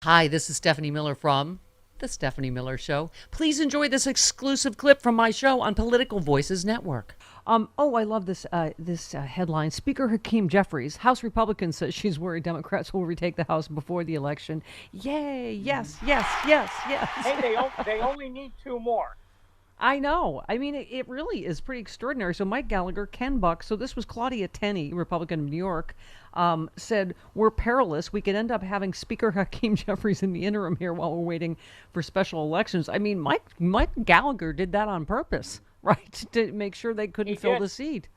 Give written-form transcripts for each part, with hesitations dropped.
Hi, this is Stephanie Miller from The Stephanie Miller Show. Please enjoy this exclusive clip from my show on Political Voices Network. I love this headline. Speaker Hakeem Jeffries, House Republican, says she's worried Democrats will retake the House before the election. Yay! Yes, yes, yes, yes. Hey, they only need two more. I know. I mean, it really is pretty extraordinary. So Mike Gallagher, Ken Buck, so this was Claudia Tenney, Republican of New York, said, we're perilous. We could end up having Speaker Hakeem Jeffries in the interim here while we're waiting for special elections. I mean, Mike Gallagher did that on purpose, right? To make sure they couldn't fill the seat.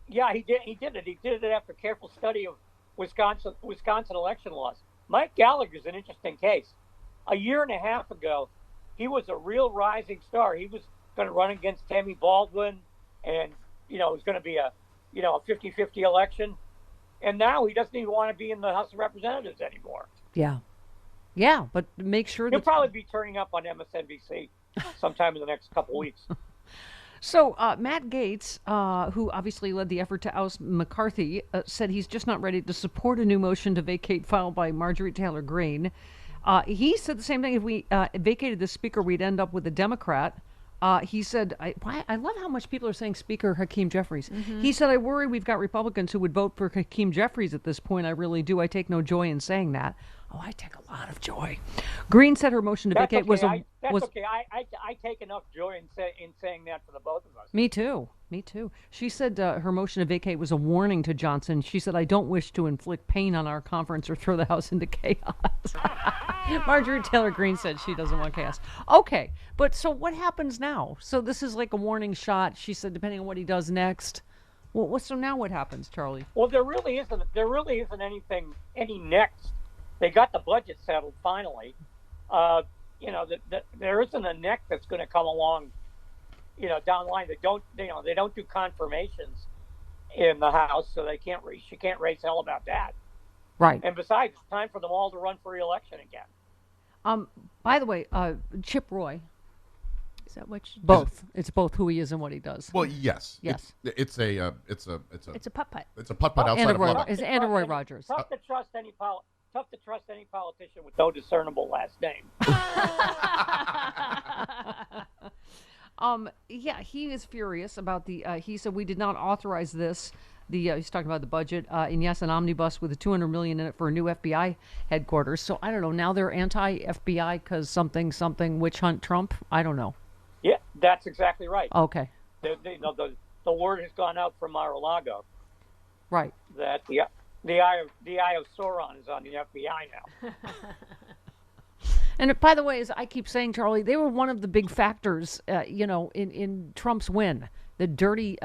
Yeah, he did. He did it. He did it after careful study of Wisconsin election laws. Mike Gallagher's an interesting case. A year and a half ago, he was a real rising star. He was going to run against Tammy Baldwin, and it was going to be a 50-50 election. And now he doesn't even want to be in the House of Representatives anymore. Yeah, but make sure he'll probably be turning up on MSNBC sometime in the next couple weeks. So Matt Gaetz, who obviously led the effort to oust McCarthy, said he's just not ready to support a new motion to vacate filed by Marjorie Taylor Greene. He said the same thing. If we vacated the speaker, we'd end up with a Democrat. He said, I love how much people are saying Speaker Hakeem Jeffries. Mm-hmm. He said, I worry we've got Republicans who would vote for Hakeem Jeffries at this point. I really do. I take no joy in saying that. Oh, I take a lot of joy. Greene said her motion to vacate was okay. I take enough joy in saying that for the both of us. Me too. She said her motion to vacate was a warning to Johnson. She said, I don't wish to inflict pain on our conference or throw the House into chaos. Marjorie Taylor Greene said she doesn't want chaos. Okay, but so what happens now? So this is like a warning shot. She said, depending on what he does next. Well, so now what happens, Charlie? Well, there really isn't any next. They got the budget settled finally. There isn't a next that's going to come along, down the line. They don't do confirmations in the House, so she can't raise hell about that. Right. And besides, it's time for them all to run for re-election again. By the way, Chip Roy. Is that which? Both. It's both who he is and what he does. Well, yes. Yes. It's a putt-putt. It's a putt-putt outside of Lubbock. It's Andrew Roy Rogers. Tough to trust any politician with no discernible last name. Yeah, he is furious about the. He said we did not authorize this. He's talking about the budget, and yes, an omnibus with a $200 million in it for a new FBI headquarters. So I don't know. Now they're anti-FBI because something witch hunt Trump. I don't know. Yeah, that's exactly right. Okay. The word has gone out from Mar-a-Lago. Right. That the eye of Sauron is on the FBI now. And by the way, as I keep saying, Charlie, they were one of the big factors, in Trump's win. The dirty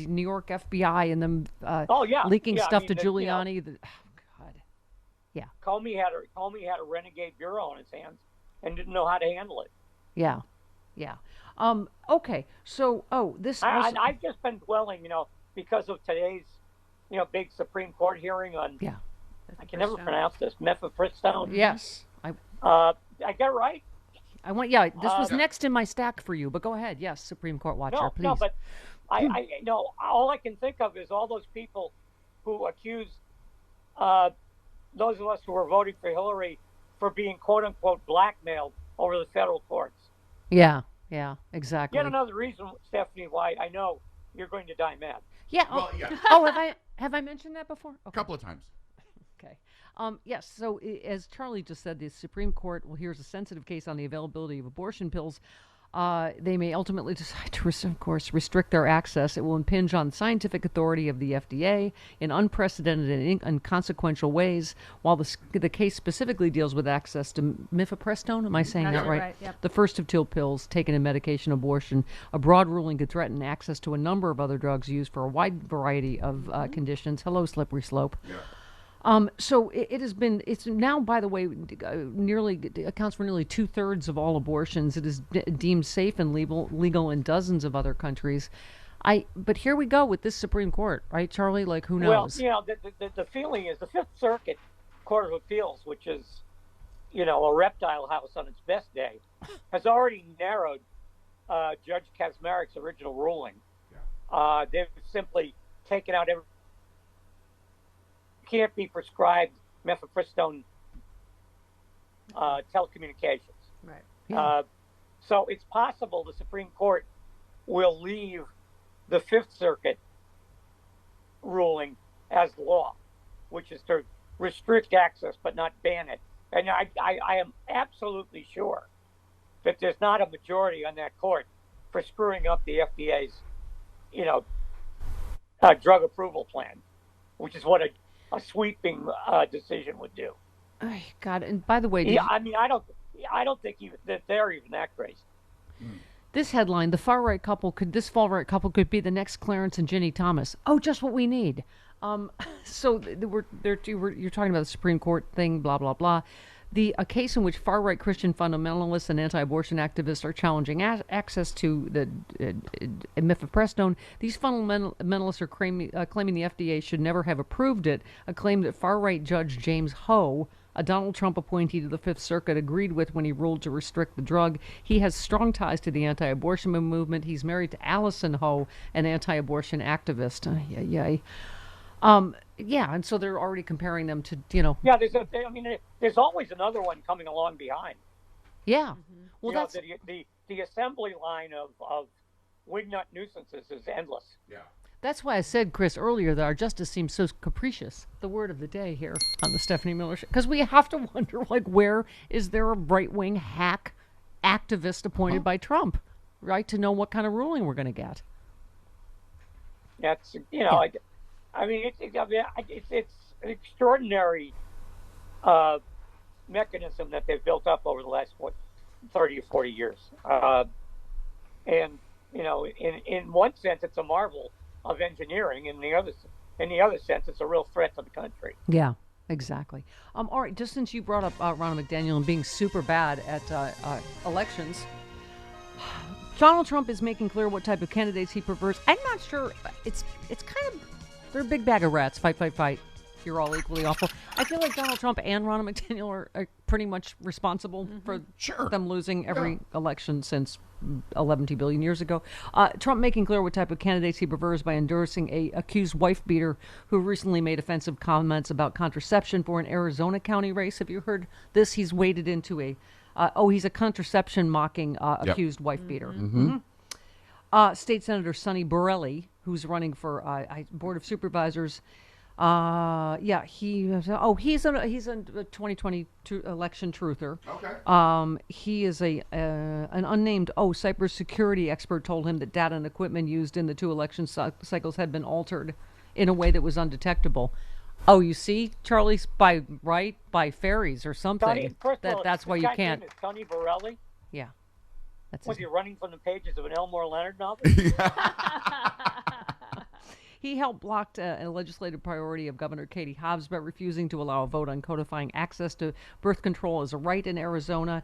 New York FBI and them leaking stuff to Giuliani. God. Yeah. Comey had a renegade bureau on his hands and didn't know how to handle it. Yeah. Okay. So, I've just been dwelling, because of today's, big Supreme Court hearing on. Yeah. I can never pronounce this. Mifepristone. Yes. I got it right. This was next in my stack for you, but go ahead. Yes, Supreme Court watcher, please. No, but I all I can think of is all those people who accuse those of us who were voting for Hillary for being quote unquote blackmailed over the federal courts. Yeah, exactly. Yet another reason, Stephanie, why I know you're going to die mad. Yeah. Well, yeah. Oh, have I mentioned that before? Okay. A couple of times. Okay. Yes. So as Charlie just said, the Supreme Court hears a sensitive case on the availability of abortion pills. They may ultimately decide to, of course, restrict their access. It will impinge on scientific authority of the FDA in unprecedented and inconsequential ways. While the case specifically deals with access to mifepristone, am I saying that right? Yep. The first of two pills taken in medication abortion. A broad ruling could threaten access to a number of other drugs used for a wide variety of conditions. Hello, slippery slope. Yeah. So it's now, by the way, nearly accounts for nearly 2/3 of all abortions. It is deemed safe and legal in dozens of other countries. But here we go with this Supreme Court, right, Charlie? Like, who knows? Well, the feeling is the Fifth Circuit Court of Appeals, which is, a reptile house on its best day, has already narrowed Judge Kaczmarek's original ruling. Yeah. They've simply taken out can't be prescribed mifepristone telecommunications. Right. Yeah. So it's possible the Supreme Court will leave the Fifth Circuit ruling as law, which is to restrict access but not ban it. And I am absolutely sure that there's not a majority on that court for screwing up the FDA's, drug approval plan, which is what a sweeping decision would do. Oh, God, and by the way, I don't think that they're even that crazy. This headline: the far-right couple could be the next Clarence and Ginny Thomas. Oh, just what we need. So you're talking about the Supreme Court thing, blah blah blah. A case in which far-right Christian fundamentalists and anti-abortion activists are challenging access to the mifepristone. These fundamentalists are claiming the FDA should never have approved it, a claim that far-right Judge James Ho, a Donald Trump appointee to the Fifth Circuit, agreed with when he ruled to restrict the drug. He has strong ties to the anti-abortion movement. He's married to Allison Ho, an anti-abortion activist. Yeah, and so they're already comparing them to, Yeah, there's always another one coming along behind. Yeah. Mm-hmm. Well, that's the assembly line of wingnut nuisances is endless. Yeah. That's why I said, Chris, earlier that our justice seems so capricious. The word of the day here on the Stephanie Miller Show. Because we have to wonder, where is there a right-wing hack activist appointed by Trump, right, to know what kind of ruling we're going to get? That's, it's an extraordinary mechanism that they've built up over the last 30 or 40 years. And in one sense, it's a marvel of engineering. In the other sense, it's a real threat to the country. Yeah, exactly. All right, just since you brought up Ronna McDaniel and being super bad at elections, Donald Trump is making clear what type of candidates he prefers. I'm not sure. It's kind of, they're a big bag of rats. Fight. You're all equally awful. I feel like Donald Trump and Ronna McDaniel are pretty much responsible for them losing every election since 11 billion years ago. Trump making clear what type of candidates he prefers by endorsing a accused wife beater who recently made offensive comments about contraception for an Arizona county race. Have you heard this? He's waded into he's a contraception mocking accused wife beater. Mm-hmm. State Senator Sonny Borelli, who's running for Board of Supervisors. He's a 2020 election truther. Okay. He is an unnamed cybersecurity expert told him that data and equipment used in the two election cycles had been altered in a way that was undetectable. Oh, you see, Charlie's by fairies or something. That's why you can't. Sonny Borelli. Yeah. Was he running from the pages of an Elmore Leonard novel? He helped block a legislative priority of Governor Katie Hobbs by refusing to allow a vote on codifying access to birth control as a right in Arizona.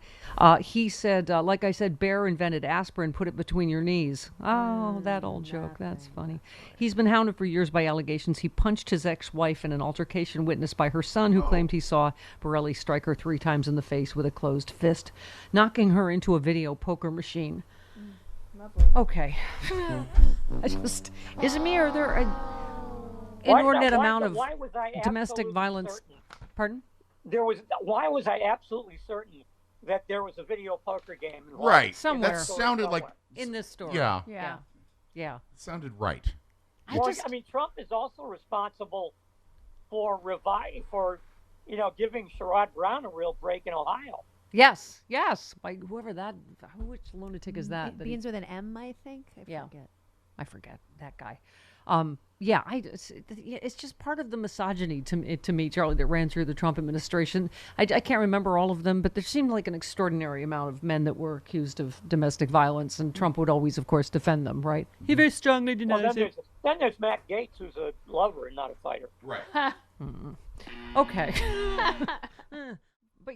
He said, like I said, Bear invented aspirin, put it between your knees. Oh, that old joke. That's funny. He's been hounded for years by allegations he punched his ex-wife in an altercation witnessed by her son, who claimed he saw Borelli strike her 3 times in the face with a closed fist, knocking her into a video poker machine. Lovely. Okay. Is it me, or are there an inordinate amount of domestic violence? Certain? Pardon? Why was I absolutely certain that there was a video poker game involved? Right. Somewhere. That sounded like In this story. Yeah. Yeah. It sounded right. Trump is also responsible for giving Sherrod Brown a real break in Ohio. Yes. Like which lunatic is that? Begins with an M, I think. I forget that guy. It's just part of the misogyny to me, Charlie, that ran through the Trump administration. I can't remember all of them, but there seemed like an extraordinary amount of men that were accused of domestic violence, and Trump would always, of course, defend them, right? He very strongly denies it. Then there's Matt Gaetz, who's a lover and not a fighter. Right. Okay. But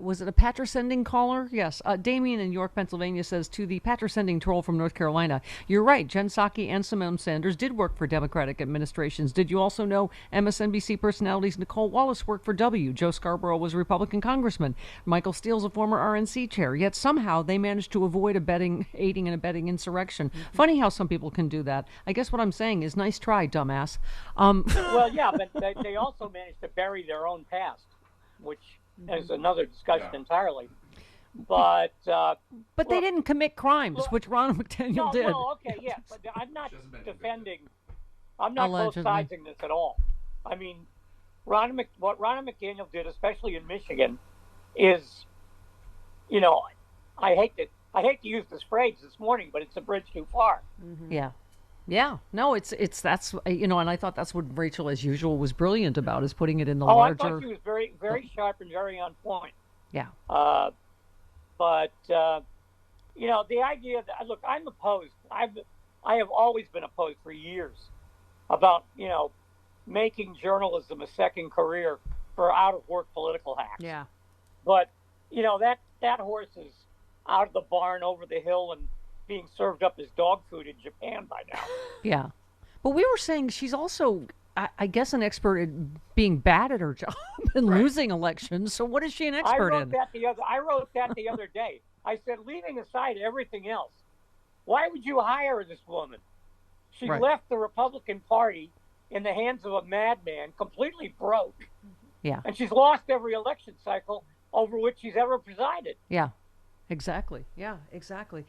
was it a Patria-sending caller? Yes. Damien in York, Pennsylvania says, to the Patria-sending troll from North Carolina, you're right, Jen Psaki and Simone Sanders did work for Democratic administrations. Did you also know MSNBC personalities Nicole Wallace worked for W? Joe Scarborough was a Republican congressman. Michael Steele's a former RNC chair. Yet somehow they managed to avoid aiding and abetting insurrection. Mm-hmm. Funny how some people can do that. I guess what I'm saying is, nice try, dumbass. Well, yeah, but they also managed to bury their own past, which is another discussion entirely. But they didn't commit crimes, which Ron McDaniel did. No, okay, yeah, but I'm not defending. I'm not both Allegedly. siding this at all. I mean, what Ron McDaniel did, especially in Michigan, is, you know, I hate to use this phrase this morning, but it's a bridge too far. Yeah. Yeah. No, that's, you know, and I thought that's what Rachel, as usual, was brilliant about, is putting it in the larger. I thought she was very, very sharp and very on point. Yeah. But you know, the idea that, look, I'm opposed. I have always been opposed for years about, you know, making journalism a second career for out of work political hacks. Yeah. But, you know, that horse is out of the barn, over the hill, and being served up as dog food in Japan by now. Yeah. But we were saying she's also, I guess, an expert at being bad at her job and losing elections. So what is she an expert in? I wrote that the other day. I said, leaving aside everything else, why would you hire this woman? She left the Republican Party in the hands of a madman, completely broke. Yeah. And she's lost every election cycle over which she's ever presided. Yeah. Exactly. Yeah, exactly.